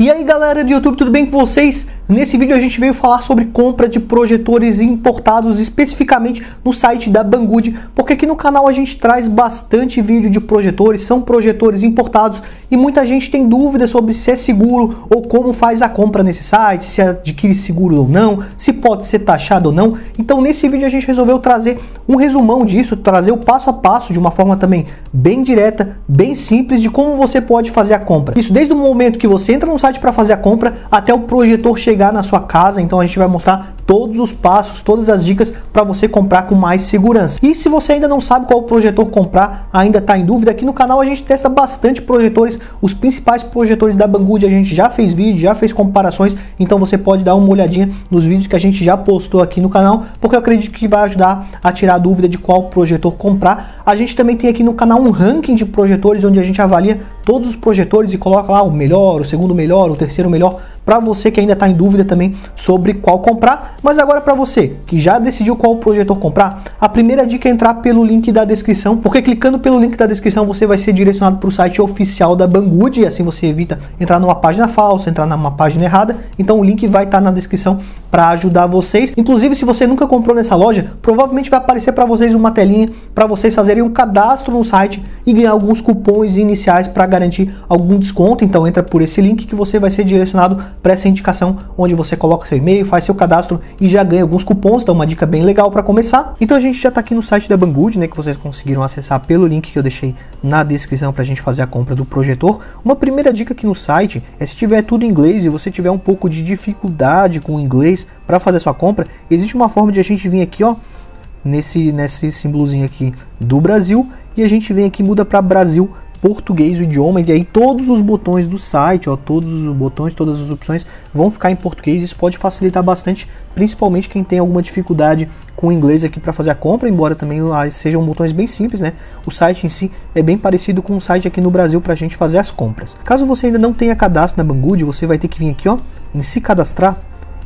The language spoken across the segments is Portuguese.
E aí galera do YouTube, tudo bem com vocês? Nesse vídeo a gente veio falar sobre compra de projetores importados especificamente no site da Banggood, porque aqui no canal a gente traz bastante vídeo de projetores, são projetores importados e muita gente tem dúvidas sobre se é seguro ou como faz a compra nesse site, se adquire seguro ou não, se pode ser taxado ou não. Então nesse vídeo a gente resolveu trazer um resumão disso, trazer o passo a passo de uma forma também bem direta, bem simples de como você pode fazer a compra. Isso desde o momento que você entra no site para fazer a compra até o projetor chegar na sua casa. Então a gente vai mostrar todos os passos, todas as dicas para você comprar com mais segurança. E se você ainda não sabe qual projetor comprar, ainda está em dúvida, aqui no canal a gente testa bastante projetores, os principais projetores da Banggood, a gente já fez vídeo, já fez comparações, então você pode dar uma olhadinha nos vídeos que a gente já postou aqui no canal, porque eu acredito que vai ajudar a tirar a dúvida de qual projetor comprar. A gente também tem aqui no canal um ranking de projetores, onde a gente avalia todos os projetores e coloca lá o melhor, o segundo melhor, o terceiro melhor, para você que ainda está em dúvida também sobre qual comprar. Mas agora para você que já decidiu qual projetor comprar, a primeira dica é entrar pelo link da descrição, porque clicando pelo link da descrição você vai ser direcionado para o site oficial da Banggood, e assim você evita entrar numa página falsa, entrar numa página errada. Então o link vai estar na descrição para ajudar vocês. Inclusive, se você nunca comprou nessa loja, provavelmente vai aparecer para vocês uma telinha para vocês fazerem um cadastro no site e ganhar alguns cupons iniciais para garantir algum desconto. Então entra por esse link que você vai ser direcionado para essa indicação, onde você coloca seu e-mail, faz seu cadastro e já ganha alguns cupons. Então uma dica bem legal para começar. Então a gente já está aqui no site da Banggood, né, que vocês conseguiram acessar pelo link que eu deixei na descrição para a gente fazer a compra do projetor. Uma primeira dica aqui no site é, se tiver tudo em inglês e você tiver um pouco de dificuldade com o inglês para fazer sua compra, existe uma forma de a gente vir aqui, ó, nesse símbolozinho aqui do Brasil, e a gente vem aqui, muda para Brasil, português, o idioma, e aí todos os botões do site, ó, todos os botões, todas as opções vão ficar em português. Isso pode facilitar bastante, principalmente quem tem alguma dificuldade com o inglês aqui para fazer a compra, embora também sejam botões bem simples, né? O site em si é bem parecido com o site aqui no Brasil para a gente fazer as compras. Caso você ainda não tenha cadastro na Banggood, você vai ter que vir aqui, ó, em se cadastrar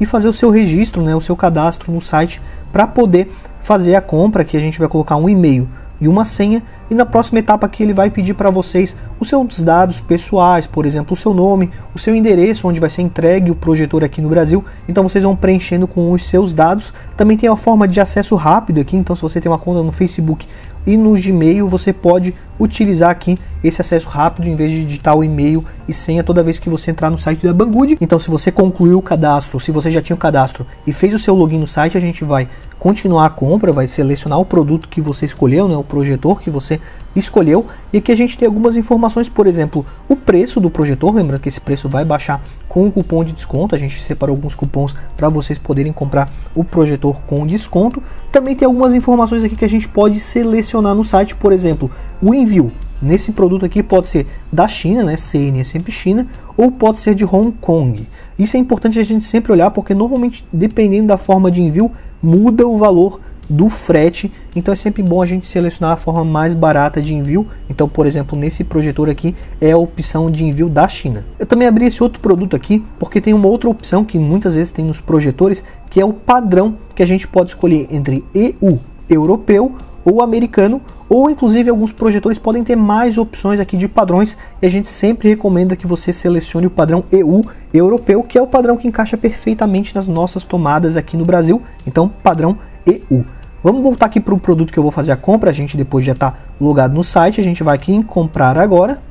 e fazer o seu registro, né, o seu cadastro no site para poder fazer a compra. Aqui a gente vai colocar um e-mail e uma senha, e na próxima etapa aqui ele vai pedir para vocês os seus dados pessoais, por exemplo, o seu nome, o seu endereço, onde vai ser entregue o projetor aqui no Brasil. Então vocês vão preenchendo com os seus dados. Também tem a forma de acesso rápido aqui, então se você tem uma conta no Facebook e no Gmail, você pode utilizar aqui esse acesso rápido em vez de digitar o e-mail e senha toda vez que você entrar no site da Banggood. Então se você concluiu o cadastro, se você já tinha o cadastro e fez o seu login no site, a gente vai continuar a compra, vai selecionar o produto que você escolheu, né, o projetor que você escolheu, e aqui a gente tem algumas informações, por exemplo, o preço do projetor. Lembrando que esse preço vai baixar com o cupom de desconto, a gente separou alguns cupons para vocês poderem comprar o projetor com desconto. Também tem algumas informações aqui que a gente pode selecionar no site, por exemplo, o envio. Nesse produto aqui pode ser da China, né, CN é sempre China, ou pode ser de Hong Kong. Isso é importante a gente sempre olhar, porque normalmente, dependendo da forma de envio, muda o valor do frete. Então é sempre bom a gente selecionar a forma mais barata de envio. Então, por exemplo, nesse projetor aqui é a opção de envio da China. Eu também abri esse outro produto aqui porque tem uma outra opção que muitas vezes tem nos projetores, que é o padrão, que a gente pode escolher entre EU, europeu ou americano, ou inclusive alguns projetores podem ter mais opções aqui de padrões, e a gente sempre recomenda que você selecione o padrão EU, europeu, que é o padrão que encaixa perfeitamente nas nossas tomadas aqui no Brasil. Então, padrão EU. Vamos voltar aqui para o produto que eu vou fazer a compra. A gente, depois já está logado no site, a gente vai aqui em comprar agora.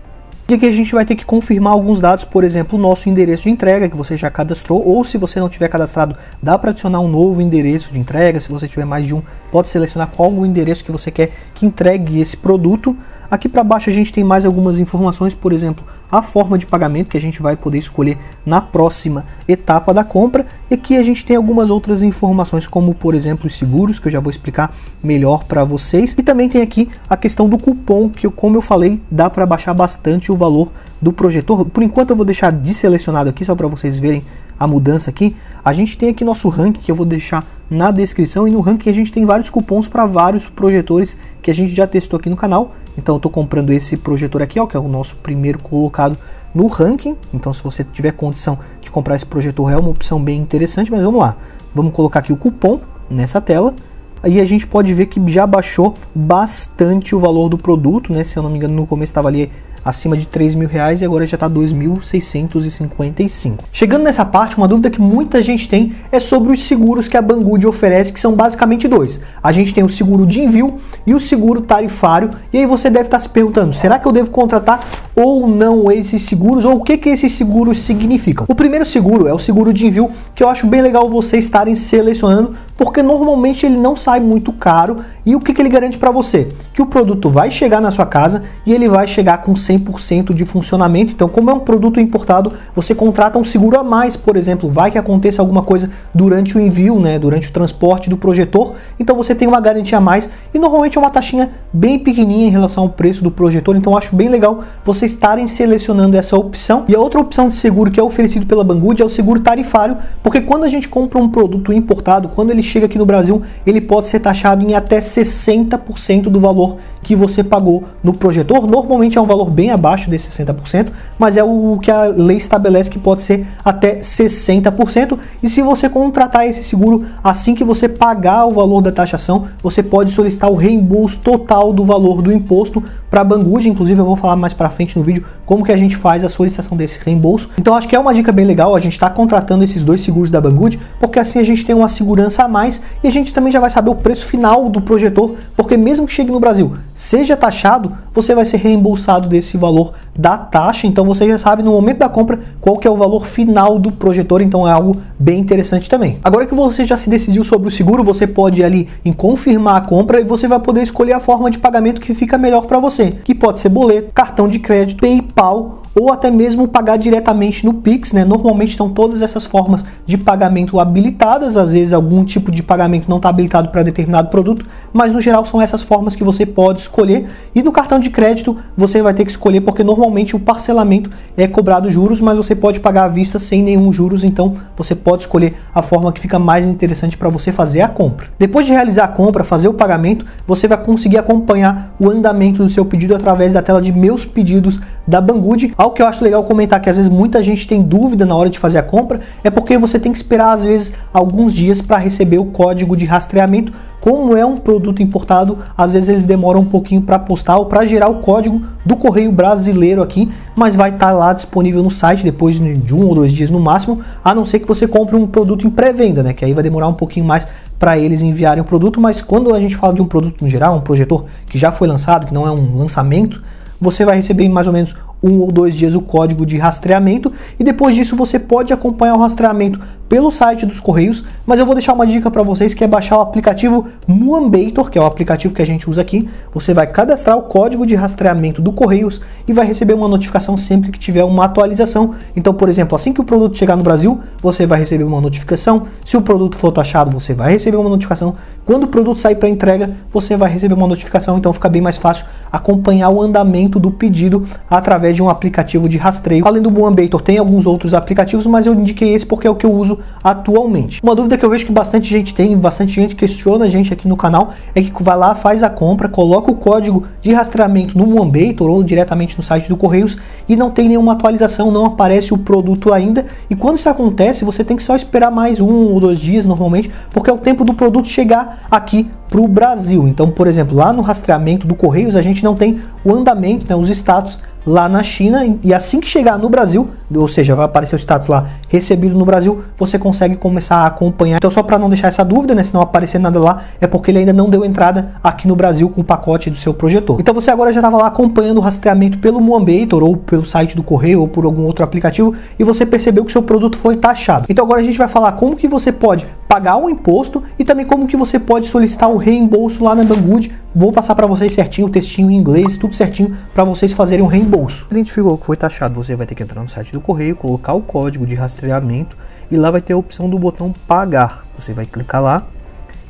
E aqui a gente vai ter que confirmar alguns dados, por exemplo, o nosso endereço de entrega que você já cadastrou, ou se você não tiver cadastrado, dá para adicionar um novo endereço de entrega. Se você tiver mais de um, pode selecionar qual o endereço que você quer que entregue esse produto. Aqui para baixo a gente tem mais algumas informações, por exemplo, a forma de pagamento que a gente vai poder escolher na próxima etapa da compra. E aqui a gente tem algumas outras informações, como por exemplo os seguros, que eu já vou explicar melhor para vocês. E também tem aqui a questão do cupom, que como eu falei, dá para baixar bastante o valor do projetor. Por enquanto eu vou deixar desselecionado aqui, só para vocês verem a mudança aqui. A gente tem aqui nosso ranking, que eu vou deixar na descrição, e no ranking a gente tem vários cupons para vários projetores que a gente já testou aqui no canal. Então eu estou comprando esse projetor aqui, ó, que é o nosso primeiro colocado no ranking. Então se você tiver condição de comprar esse projetor, é uma opção bem interessante. Mas vamos lá, vamos colocar aqui o cupom nessa tela. Aí a gente pode ver que já baixou bastante o valor do produto, né? Se eu não me engano, no começo estava ali acima de R$3.000 e agora já está R$2.655. Chegando nessa parte, uma dúvida que muita gente tem é sobre os seguros que a Banggood oferece, que são basicamente dois. A gente tem o seguro de envio e o seguro tarifário, e aí você deve estar se perguntando, será que eu devo contratar ou não esses seguros, ou o que esses seguros significam? O primeiro seguro é o seguro de envio, que eu acho bem legal vocês estarem selecionando, porque normalmente ele não sai muito caro, e o que ele garante para você? Que o produto vai chegar na sua casa e ele vai chegar com 100% de funcionamento. Então, como é um produto importado, você contrata um seguro a mais, por exemplo, vai que aconteça alguma coisa durante o envio, né, durante o transporte do projetor, então você tem uma garantia a mais, e normalmente é uma taxinha bem pequenininha em relação ao preço do projetor, então eu acho bem legal vocês estarem selecionando essa opção. E a outra opção de seguro que é oferecido pela Banggood é o seguro tarifário, porque quando a gente compra um produto importado, quando ele chega aqui no Brasil, ele pode ser taxado em até 60% do valor que você pagou no projetor. Normalmente é um valor bem abaixo desse 60%, mas é o que a lei estabelece, que pode ser até 60%. E se você contratar esse seguro, assim que você pagar o valor da taxação, você pode solicitar o reembolso total do valor do imposto para a Banggood. Inclusive eu vou falar mais para frente no vídeo como que a gente faz a solicitação desse reembolso. Então acho que é uma dica bem legal a gente estar contratando esses dois seguros da Banggood, porque assim a gente tem uma segurança a mais e a gente também já vai saber o preço final do projetor, porque mesmo que chegue no Brasil, seja taxado, você vai ser reembolsado desse valor da taxa. Então você já sabe no momento da compra qual que é o valor final do projetor, então é algo bem interessante também. Agora que você já se decidiu sobre o seguro, você pode ir ali em confirmar a compra e você vai poder escolher a forma de pagamento que fica melhor para você, que pode ser boleto, cartão de crédito, PayPal, ou até mesmo pagar diretamente no Pix, né? Normalmente estão todas essas formas de pagamento habilitadas, às vezes algum tipo de pagamento não está habilitado para determinado produto, mas no geral são essas formas que você pode escolher. E no cartão de crédito você vai ter que escolher, porque normalmente o parcelamento é cobrado juros, mas você pode pagar à vista sem nenhum juros, então você pode escolher a forma que fica mais interessante para você fazer a compra. Depois de realizar a compra, fazer o pagamento, você vai conseguir acompanhar o andamento do seu pedido através da tela de Meus Pedidos da Banggood. Algo que eu acho legal comentar, que às vezes muita gente tem dúvida na hora de fazer a compra, é porque você tem que esperar às vezes alguns dias para receber o código de rastreamento. Como é um produto importado, às vezes eles demoram um pouquinho para postar ou para gerar o código do correio brasileiro aqui, mas vai estar lá disponível no site depois de 1 ou 2 dias no máximo, a não ser que você compre um produto em pré-venda, né, que aí vai demorar um pouquinho mais para eles enviarem o produto. Mas quando a gente fala de um produto no geral, um projetor que já foi lançado, que não é um lançamento, você vai receber em mais ou menos 1 ou 2 dias o código de rastreamento, e depois disso você pode acompanhar o rastreamento pelo site dos Correios. Mas eu vou deixar uma dica para vocês, que é baixar o aplicativo Moambator, que é o aplicativo que a gente usa aqui. Você vai cadastrar o código de rastreamento do Correios e vai receber uma notificação sempre que tiver uma atualização. Então, por exemplo, assim que o produto chegar no Brasil, você vai receber uma notificação. Se o produto for taxado, você vai receber uma notificação. Quando o produto sair para entrega, você vai receber uma notificação. Então fica bem mais fácil acompanhar o andamento do pedido através de um aplicativo de rastreio. Além do Moambator, tem alguns outros aplicativos, mas eu indiquei esse porque é o que eu uso atualmente. Uma dúvida que eu vejo que bastante gente tem, bastante gente questiona a gente aqui no canal, é que vai lá, faz a compra, coloca o código de rastreamento no Moambator ou diretamente no site do Correios e não tem nenhuma atualização, não aparece o produto ainda. E quando isso acontece, você tem que só esperar mais 1 ou 2 dias normalmente, porque é o tempo do produto chegar aqui para o Brasil. Então, por exemplo, lá no rastreamento do Correios a gente não tem o andamento, né, os status lá na China, e assim que chegar no Brasil, ou seja, vai aparecer o status lá recebido no Brasil, você consegue começar a acompanhar. Então, só para não deixar essa dúvida, né, se não aparecer nada lá, é porque ele ainda não deu entrada aqui no Brasil com o pacote do seu projetor. Então você agora já estava lá acompanhando o rastreamento pelo Moambator ou pelo site do Correio ou por algum outro aplicativo, e você percebeu que o seu produto foi taxado. Então agora a gente vai falar como que você pode pagar o imposto e também como que você pode solicitar o reembolso lá na Banggood. Vou passar para vocês certinho o textinho em inglês, tudo certinho para vocês fazerem um reembolso. Identificou que foi taxado, você vai ter que entrar no site do Correio, colocar o código de rastreamento e lá vai ter a opção do botão pagar. Você vai clicar lá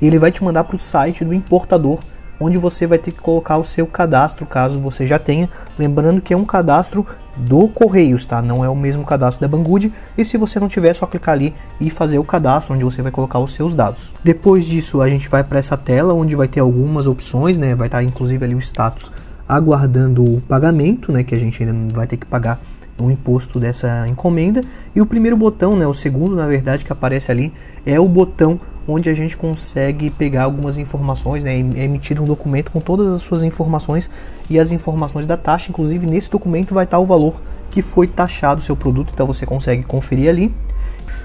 e ele vai te mandar para o site do importador, onde você vai ter que colocar o seu cadastro, caso você já tenha. Lembrando que é um cadastro do Correios, tá? Não é o mesmo cadastro da Banggood. E se você não tiver, é só clicar ali e fazer o cadastro, onde você vai colocar os seus dados. Depois disso, a gente vai para essa tela, onde vai ter algumas opções, né? Vai estar inclusive ali o status aguardando o pagamento, né? Que a gente ainda vai ter que pagar o imposto dessa encomenda. E o primeiro botão, né? O segundo, na verdade, que aparece ali é o botão onde a gente consegue pegar algumas informações, né? É emitido um documento com todas as suas informações e as informações da taxa. Inclusive nesse documento vai estar o valor que foi taxado o seu produto, então você consegue conferir ali.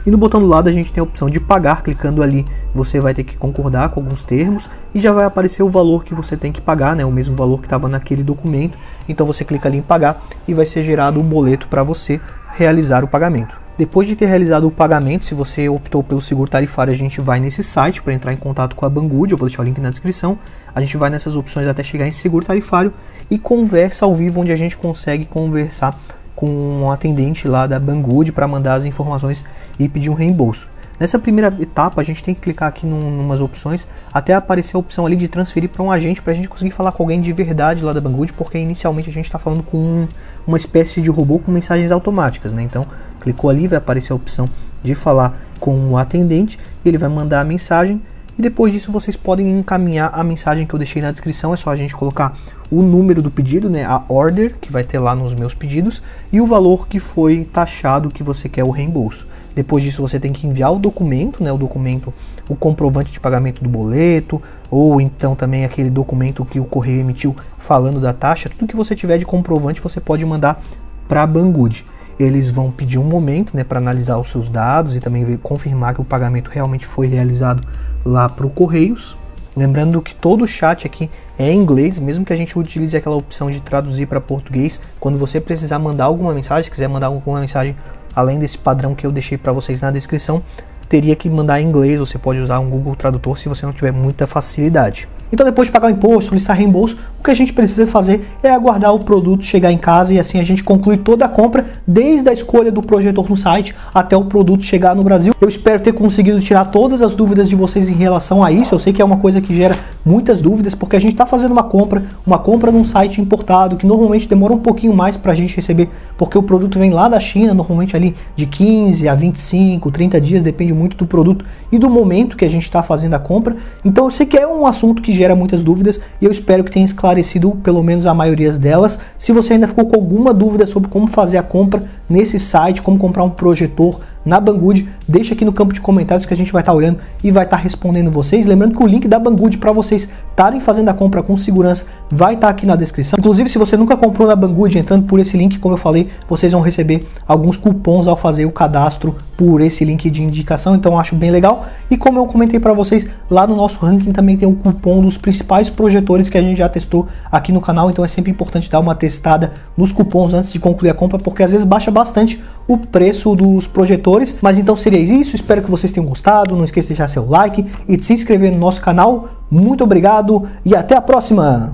E no botão do lado a gente tem a opção de pagar. Clicando ali você vai ter que concordar com alguns termos e já vai aparecer o valor que você tem que pagar, né? O mesmo valor que estava naquele documento. Então você clica ali em pagar e vai ser gerado um boleto para você realizar o pagamento. Depois de ter realizado o pagamento, se você optou pelo seguro tarifário, a gente vai nesse site para entrar em contato com a Banggood. Eu vou deixar o link na descrição. A gente vai nessas opções até chegar em seguro tarifário e conversa ao vivo, onde a gente consegue conversar com um atendente lá da Banggood para mandar as informações e pedir um reembolso. Nessa primeira etapa a gente tem que clicar aqui em umas opções até aparecer a opção ali de transferir para um agente, para a gente conseguir falar com alguém de verdade lá da Banggood, porque inicialmente a gente está falando com uma espécie de robô com mensagens automáticas, né? Então clicou ali, vai aparecer a opção de falar com o atendente, ele vai mandar a mensagem e depois disso vocês podem encaminhar a mensagem que eu deixei na descrição. É só a gente colocar o número do pedido, né, a order, que vai ter lá nos meus pedidos, e o valor que foi taxado que você quer o reembolso. Depois disso você tem que enviar o documento, né, o comprovante de pagamento do boleto, ou então também aquele documento que o correio emitiu falando da taxa. Tudo que você tiver de comprovante você pode mandar para a Banggood. Eles vão pedir um momento, né, para analisar os seus dados e também confirmar que o pagamento realmente foi realizado lá para o Correios. Lembrando que todo o chat aqui é em inglês, mesmo que a gente utilize aquela opção de traduzir para português. Quando você precisar mandar alguma mensagem, se quiser mandar alguma mensagem além desse padrão que eu deixei para vocês na descrição, teria que mandar em inglês. Você pode usar um Google Tradutor se você não tiver muita facilidade. Então depois de pagar o imposto, solicitar reembolso, o que a gente precisa fazer é aguardar o produto chegar em casa e assim a gente conclui toda a compra, desde a escolha do projetor no site até o produto chegar no Brasil. Eu espero ter conseguido tirar todas as dúvidas de vocês em relação a isso. Eu sei que é uma coisa que gera muitas dúvidas, porque a gente está fazendo uma compra num site importado, que normalmente demora um pouquinho mais para a gente receber, porque o produto vem lá da China, normalmente ali de 15 a 25, 30 dias, depende muito do produto e do momento que a gente está fazendo a compra. Então eu sei que é um assunto que gera muitas dúvidas e eu espero que tenha esclarecido pelo menos a maioria delas. Se você ainda ficou com alguma dúvida sobre como fazer a compra nesse site, como comprar um projetor na Banggood, deixa aqui no campo de comentários que a gente vai estar olhando e vai estar respondendo vocês. Lembrando que o link da Banggood para vocês estarem fazendo a compra com segurança vai estar aqui na descrição. Inclusive, se você nunca comprou na Banggood, entrando por esse link, como eu falei, vocês vão receber alguns cupons ao fazer o cadastro por esse link de indicação, então eu acho bem legal. E como eu comentei para vocês, lá no nosso ranking também tem um cupom dos principais projetores que a gente já testou aqui no canal, então é sempre importante dar uma testada nos cupons antes de concluir a compra, porque às vezes baixa bastante o preço dos projetores. Mas então seria isso, espero que vocês tenham gostado, não esqueça de deixar seu like e de se inscrever no nosso canal. Muito obrigado e até a próxima!